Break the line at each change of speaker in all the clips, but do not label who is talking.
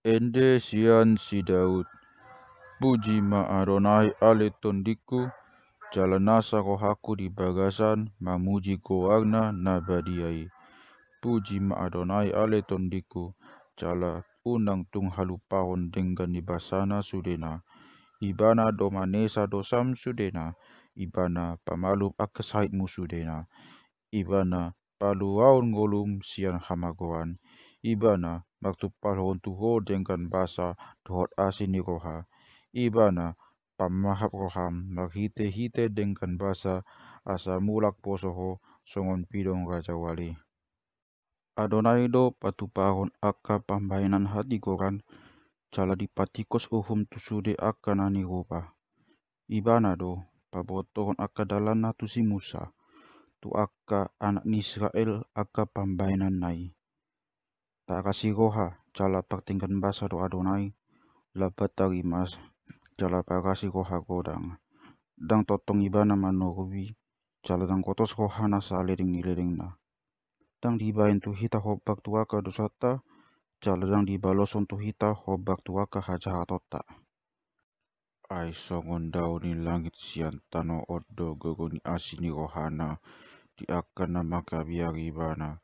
Ende sian si Daud, puji ma Adonai ale tondiku, jalanasa rohaku di bagasan, mamuji goarna nabadiai. Puji ma Adonai ale tondiku, jala unang tung halupahon dengan ibasana sudena. Ibana domanesa dosam sudena, ibana pamalum akasahitmu sudena. Ibana paluaun ngolum sian hamagoan. Ibana waktu palhon tuho dengan basa dohot asini roha. Ibana pamahap roham maghite-hite dengan basa asa mulak posoho songon pidong raja wali. Adonai do patupahon akka pambainan hati goran cala dipatikos uhum tusude akka nani roba. Ibana do pabotohon akka dalana tusi Musa. Tu akka anak Israel akka pambainan nai. Tak kasih roha cala pertingkan basa do Adonai labat tarimas cala pakasih roha godang. Dang totong ibana manorubi cala dang kotos rohana sa leding na. Dang dibain tu hita hobak tu aka dosata cala dang dibaloson tu hita hobak tu aka hajahatota. Ai songon dau ni langit sian tano odo gogoni asini rohana di akana makabiari bana.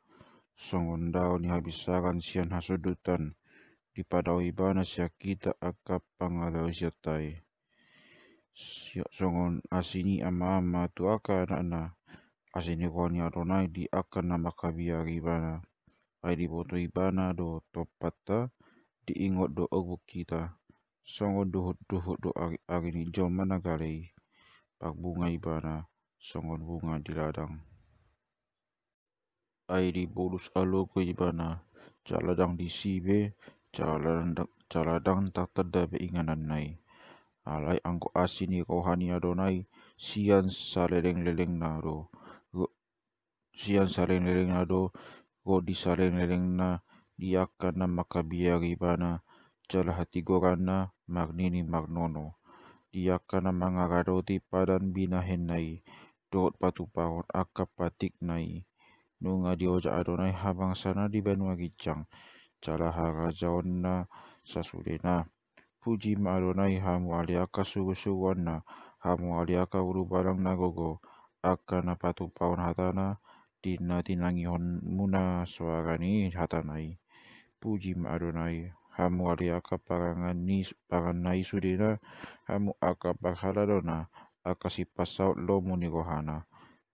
Songon dau ni habisaran sian hasudutan di padau ibana sia kita aka pangalau siatai. Songon asini ama tu aka anak-na asini rohani Adonai di akana makabiari bana. Ai di boto ibana do topata diingot do ogu kita. Songon duhut do ari ni jom mana galei. Pak bunga ibana songon bunga di ladang. Ai di bolus alogo ibana caladang di sibe caladang tak terdabe inganan nai. Alai angko asini rohani Adonai sian saleleng-leleng nado. Sian saleleng-leleng nado go di saleleng-leleng na diakana makabiari bana cala hati gorana magnini magnono. Diakana mangaradoti padan binahen nai dot patupahon akka patik nai. Nunga dioja Adonai habang sana di benua gicang cala harajaon na sasudena. Puji ma Adonai hamu aliaka sugu-suguan na hamu aliaka urubalang nagogo akka na patupahon hatana dina tinangihon muna suarani hatanai. Puji ma Adonai hamu aliaka paranai sudena hamu aka parhaladona aka si pasaut lomu ni rohana.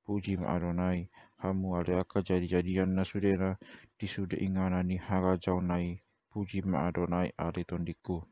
Puji ma Adonai hamu aliaka jadi-jadian na sudena disude ingana ni harajau nai. Puji ma Adonai ali tondiku.